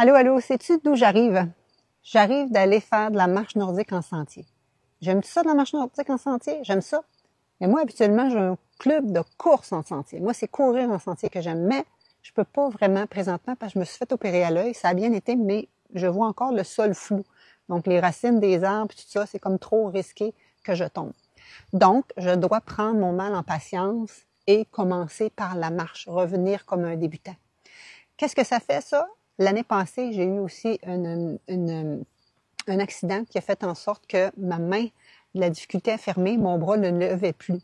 Allô, allô, sais-tu d'où j'arrive? J'arrive d'aller faire de la marche nordique en sentier. J'aime ça de la marche nordique en sentier? J'aime ça. Mais moi, habituellement, j'ai un club de course en sentier. Moi, c'est courir en sentier que j'aime, mais je peux pas vraiment présentement parce que je me suis fait opérer à l'œil. Ça a bien été, mais je vois encore le sol flou. Donc, les racines des arbres, tout ça, c'est comme trop risqué que je tombe. Donc, je dois prendre mon mal en patience et commencer par la marche, revenir comme un débutant. Qu'est-ce que ça fait, ça? L'année passée, j'ai eu aussi un accident qui a fait en sorte que ma main, de la difficulté à fermer, mon bras ne levait plus.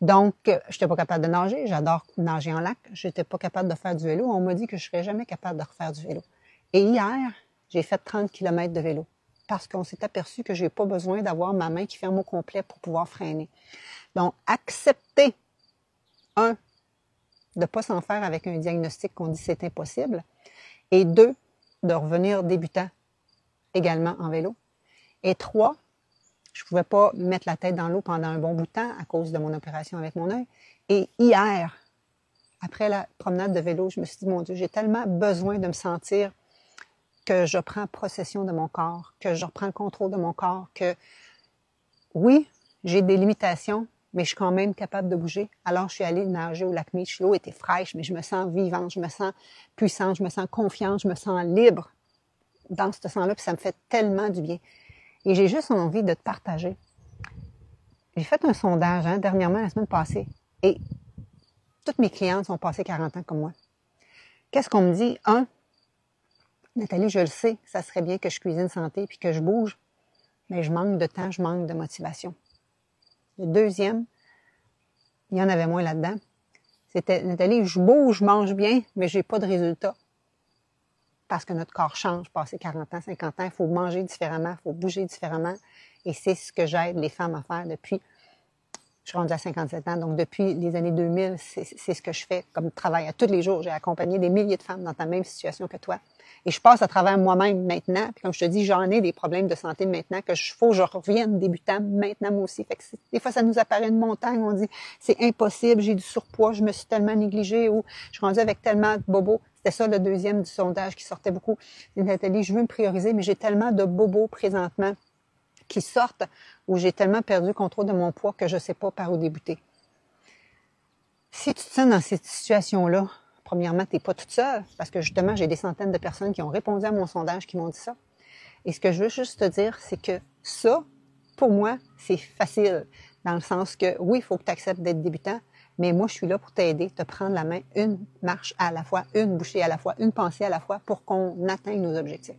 Donc, je n'étais pas capable de nager. J'adore nager en lac. Je n'étais pas capable de faire du vélo. On m'a dit que je ne serais jamais capable de refaire du vélo. Et hier, j'ai fait 30 km de vélo parce qu'on s'est aperçu que je n'ai pas besoin d'avoir ma main qui ferme au complet pour pouvoir freiner. Donc, accepter, de ne pas s'en faire avec un diagnostic qu'on dit c'est impossible, et 2, de revenir débutant également en vélo. Et 3, je ne pouvais pas mettre la tête dans l'eau pendant un bon bout de temps à cause de mon opération avec mon œil. Et hier, après la promenade de vélo, je me suis dit, mon Dieu, j'ai tellement besoin de me sentir que je prends possession de mon corps, que je reprends le contrôle de mon corps, que oui, j'ai des limitations, mais je suis quand même capable de bouger. Alors, je suis allée nager au lac Meech. L'eau était fraîche, mais je me sens vivante, je me sens puissante, je me sens confiante, je me sens libre dans ce sens-là, puis ça me fait tellement du bien. Et j'ai juste envie de te partager. J'ai fait un sondage dernièrement, la semaine passée, et toutes mes clientes sont passées 40 ans comme moi. Qu'est-ce qu'on me dit? Nathalie, je le sais, ça serait bien que je cuisine santé puis que je bouge, mais je manque de temps, je manque de motivation. Le deuxième, il y en avait moins là-dedans, c'était, Nathalie, je bouge, je mange bien, mais j'ai pas de résultat. Parce que notre corps change, passé 40 ans, 50 ans, il faut manger différemment, il faut bouger différemment. Et c'est ce que j'aide les femmes à faire depuis, je suis rendue à 57 ans, donc depuis les années 2000, c'est ce que je fais comme travail à tous les jours. J'ai accompagné des milliers de femmes dans ta même situation que toi. Et je passe à travers moi-même maintenant. Puis comme je te dis, j'en ai des problèmes de santé maintenant que faut que je revienne débutant maintenant moi aussi. Fait que des fois, ça nous apparaît une montagne. On dit, c'est impossible, j'ai du surpoids, je me suis tellement négligée ou je suis rendue avec tellement de bobos. C'était ça le deuxième du sondage qui sortait beaucoup. Nathalie, je veux me prioriser, mais j'ai tellement de bobos présentement qui sortent où j'ai tellement perdu le contrôle de mon poids que je ne sais pas par où débuter. Si tu te sens dans cette situation-là, premièrement, tu n'es pas toute seule, parce que justement, j'ai des centaines de personnes qui ont répondu à mon sondage qui m'ont dit ça. Et ce que je veux juste te dire, c'est que ça, pour moi, c'est facile, dans le sens que, oui, il faut que tu acceptes d'être débutant, mais moi, je suis là pour t'aider, te prendre la main, une marche à la fois, une bouchée à la fois, une pensée à la fois, pour qu'on atteigne nos objectifs.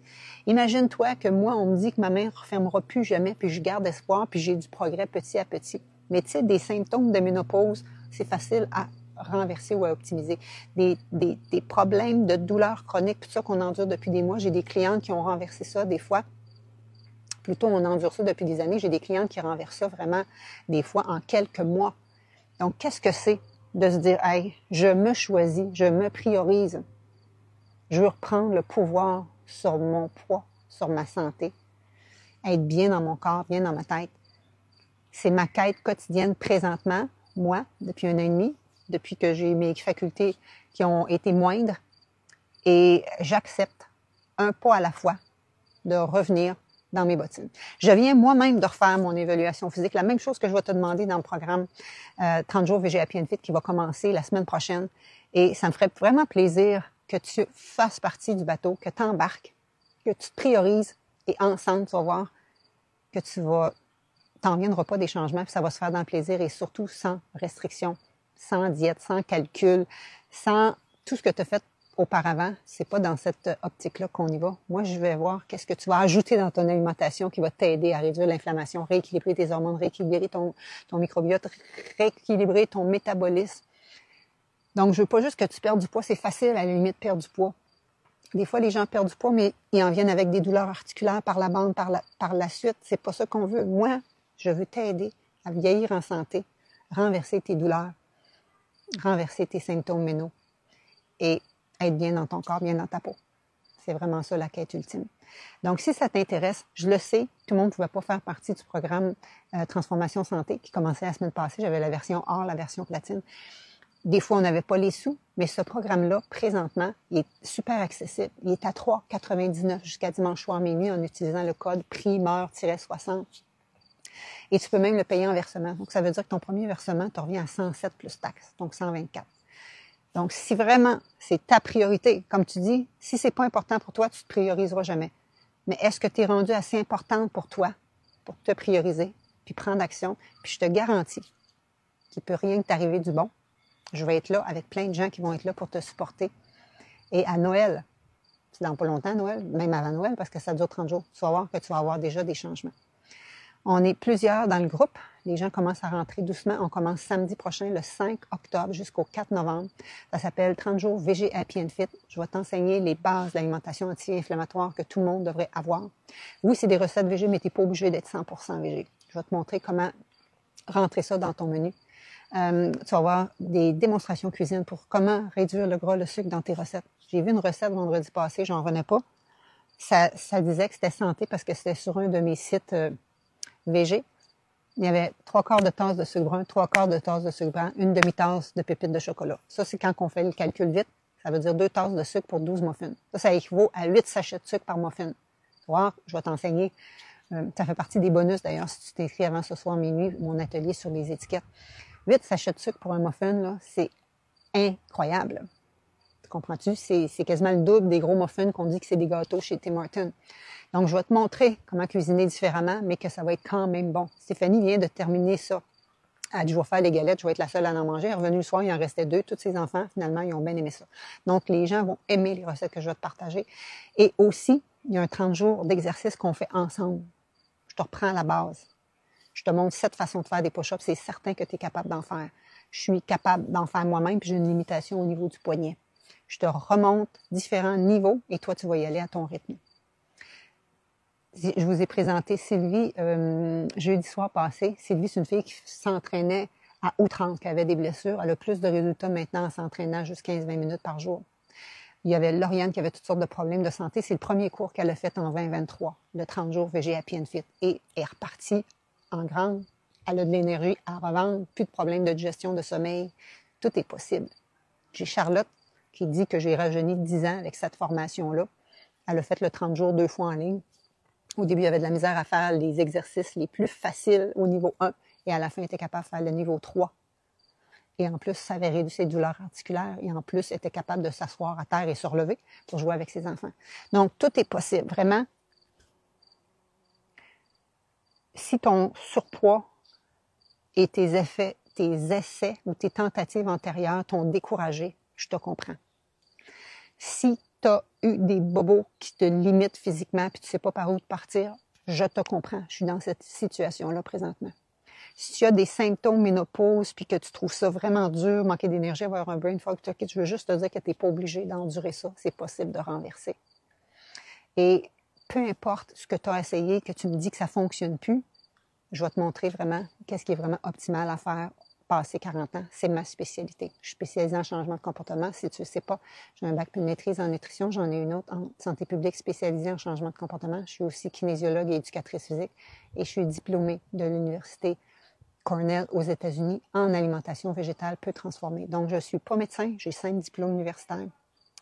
Imagine-toi que moi, on me dit que ma main ne refermera plus jamais, puis je garde espoir, puis j'ai du progrès petit à petit. Mais tu sais, des symptômes de ménopause, c'est facile à renverser ou à optimiser. Des problèmes de douleurs chroniques, tout ça qu'on endure depuis des mois. J'ai des clientes qui ont renversé ça des fois. Plutôt, on endure ça depuis des années. J'ai des clientes qui renversent ça vraiment des fois en quelques mois. Donc, qu'est-ce que c'est de se dire, hey, je me choisis, je me priorise. Je veux reprendre le pouvoir sur mon poids, sur ma santé. Être bien dans mon corps, bien dans ma tête. C'est ma quête quotidienne présentement, moi, depuis 1 an et demi, depuis que j'ai mes facultés qui ont été moindres. Et j'accepte un pas à la fois de revenir dans mes bottines. Je viens moi-même de refaire mon évaluation physique, la même chose que je vais te demander dans le programme 30 jours VG Happy and Fit qui va commencer la semaine prochaine. Et ça me ferait vraiment plaisir que tu fasses partie du bateau, que tu embarques, que tu te priorises et ensemble, tu vas voir que t'en viendras pas des changements, puis ça va se faire dans le plaisir et surtout sans restriction, sans diète, sans calcul, sans tout ce que tu as fait auparavant. C'est pas dans cette optique-là qu'on y va. Moi, je vais voir qu'est-ce que tu vas ajouter dans ton alimentation qui va t'aider à réduire l'inflammation, rééquilibrer tes hormones, rééquilibrer ton microbiote, rééquilibrer ton métabolisme. Donc, je veux pas juste que tu perdes du poids. C'est facile, à la limite, perdre du poids. Des fois, les gens perdent du poids, mais ils en viennent avec des douleurs articulaires par la bande, par la suite. C'est pas ça qu'on veut. Moi, je veux t'aider à vieillir en santé, renverser tes douleurs, renverser tes symptômes ménaux et être bien dans ton corps, bien dans ta peau. C'est vraiment ça la quête ultime. Donc, si ça t'intéresse, je le sais, tout le monde ne pouvait pas faire partie du programme Transformation Santé qui commençait la semaine passée. J'avais la version or, la version platine. Des fois, on n'avait pas les sous, mais ce programme-là, présentement, il est super accessible. Il est à 3,99 jusqu'à dimanche soir minuit en utilisant le code primeur-60. Et tu peux même le payer en versement. Donc, ça veut dire que ton premier versement te revient à 107 plus taxes, donc 124. Donc, si vraiment c'est ta priorité, comme tu dis, si c'est pas important pour toi, tu te prioriseras jamais. Mais est-ce que tu es rendu assez importante pour toi, pour te prioriser, puis prendre action? Puis je te garantis qu'il peut rien t'arriver du bon. Je vais être là avec plein de gens qui vont être là pour te supporter. Et à Noël, c'est dans pas longtemps Noël, même avant Noël, parce que ça dure 30 jours, tu vas voir que tu vas avoir déjà des changements. On est plusieurs dans le groupe. Les gens commencent à rentrer doucement. On commence samedi prochain, le 5 octobre jusqu'au 4 novembre. Ça s'appelle 30 jours VG Happy and Fit. Je vais t'enseigner les bases de l'alimentation anti-inflammatoire que tout le monde devrait avoir. Oui, c'est des recettes VG, mais tu n'es pas obligé d'être 100% VG. Je vais te montrer comment rentrer ça dans ton menu. Tu vas avoir des démonstrations cuisine pour comment réduire le gras, le sucre dans tes recettes. J'ai vu une recette vendredi passé, j'en revenais pas. Ça disait que c'était santé parce que c'était sur un de mes sites VG. Il y avait 3/4 de tasse de sucre brun, 3/4 de tasse de sucre blanc, une demi-tasse de pépites de chocolat. Ça, c'est quand on fait le calcul vite. Ça veut dire 2 tasses de sucre pour 12 muffins. Ça équivaut à 8 sachets de sucre par muffin. Tu vois, je vais t'enseigner. Ça fait partie des bonus, d'ailleurs, si tu t'inscris avant ce soir minuit, mon atelier sur les étiquettes. 8 sachets de sucre pour un muffin, là, c'est incroyable. Tu comprends-tu? C'est quasiment le double des gros muffins qu'on dit que c'est des gâteaux chez Tim Hortons. Donc, je vais te montrer comment cuisiner différemment, mais que ça va être quand même bon. Stéphanie vient de terminer ça. Elle dit, je vais faire les galettes, je vais être la seule à en manger. Elle est revenue le soir, il en restait 2. Tous ses enfants, finalement, ils ont bien aimé ça. Donc, les gens vont aimer les recettes que je vais te partager. Et aussi, il y a un 30 jours d'exercice qu'on fait ensemble. Je te reprends à la base. Je te montre 7 façons de faire des push-ups. C'est certain que tu es capable d'en faire. Je suis capable d'en faire moi-même, puis j'ai une limitation au niveau du poignet. Je te remonte différents niveaux et toi, tu vas y aller à ton rythme. Je vous ai présenté Sylvie jeudi soir passé. Sylvie, c'est une fille qui s'entraînait à outrance, qui avait des blessures. Elle a plus de résultats maintenant en s'entraînant juste 15-20 minutes par jour. Il y avait Lauriane qui avait toutes sortes de problèmes de santé. C'est le premier cours qu'elle a fait en 2023, le 30 jours VG Happy and Fit. Et elle est repartie en grande. Elle a de l'énergie à revendre, plus de problèmes de digestion, de sommeil. Tout est possible. J'ai Charlotte qui dit que j'ai rajeuni de 10 ans avec cette formation-là. Elle a fait le 30 jours 2 fois en ligne. Au début, il y avait de la misère à faire les exercices les plus faciles au niveau 1 et à la fin, elle était capable de faire le niveau 3. Et en plus, ça avait réduit ses douleurs articulaires et en plus, elle était capable de s'asseoir à terre et se relever pour jouer avec ses enfants. Donc, tout est possible. Vraiment, si ton surpoids et tes essais ou tes tentatives antérieures t'ont découragé, je te comprends. Si tu as eu des bobos qui te limitent physiquement puis tu ne sais pas par où partir, je te comprends. Je suis dans cette situation-là présentement. Si tu as des symptômes ménopause puis que tu trouves ça vraiment dur, manquer d'énergie, avoir un brain fog, je veux juste te dire que tu n'es pas obligé d'endurer ça. C'est possible de renverser. Et peu importe ce que tu as essayé, que tu me dis que ça ne fonctionne plus, je vais te montrer vraiment qu'est-ce qui est vraiment optimal à faire passé 40 ans. C'est ma spécialité. Je suis spécialisée en changement de comportement. Si tu ne sais pas, j'ai un bac plus de maîtrise en nutrition. J'en ai une autre en santé publique spécialisée en changement de comportement. Je suis aussi kinésiologue et éducatrice physique. Et je suis diplômée de l'Université Cornell aux États-Unis en alimentation végétale peu transformée. Donc, je ne suis pas médecin. J'ai 5 diplômes universitaires.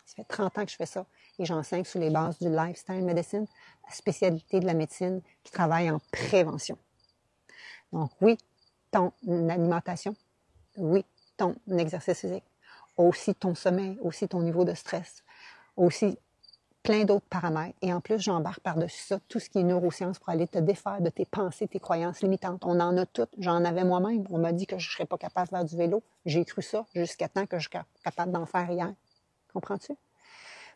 Ça fait 30 ans que je fais ça. Et j'enseigne sous les bases du lifestyle medicine, la spécialité de la médecine qui travaille en prévention. Donc, oui, ton alimentation, oui, ton exercice physique, aussi ton sommeil, aussi ton niveau de stress, aussi plein d'autres paramètres. Et en plus, j'embarque par-dessus ça tout ce qui est neurosciences pour aller te défaire de tes pensées, tes croyances limitantes. On en a toutes. J'en avais moi-même. On m'a dit que je ne serais pas capable de faire du vélo. J'ai cru ça jusqu'à temps que je suis capable d'en faire hier. Comprends-tu?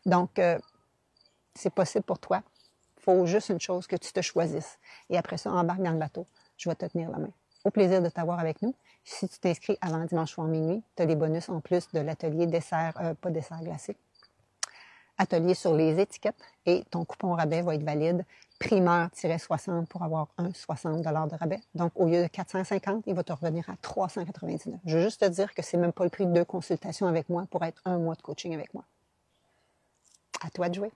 Donc, c'est possible pour toi. Il faut juste une chose, que tu te choisisses. Et après ça, embarque dans le bateau. Je vais te tenir la main. Au plaisir de t'avoir avec nous. Si tu t'inscris avant dimanche soir minuit, tu as des bonus en plus de l'atelier dessert, pas dessert glacé, atelier sur les étiquettes et ton coupon rabais va être valide primeur-60 pour avoir un 60 $ de rabais. Donc, au lieu de 450, il va te revenir à 399. Je veux juste te dire que c'est même pas le prix de 2 consultations avec moi pour être 1 mois de coaching avec moi. À toi de jouer.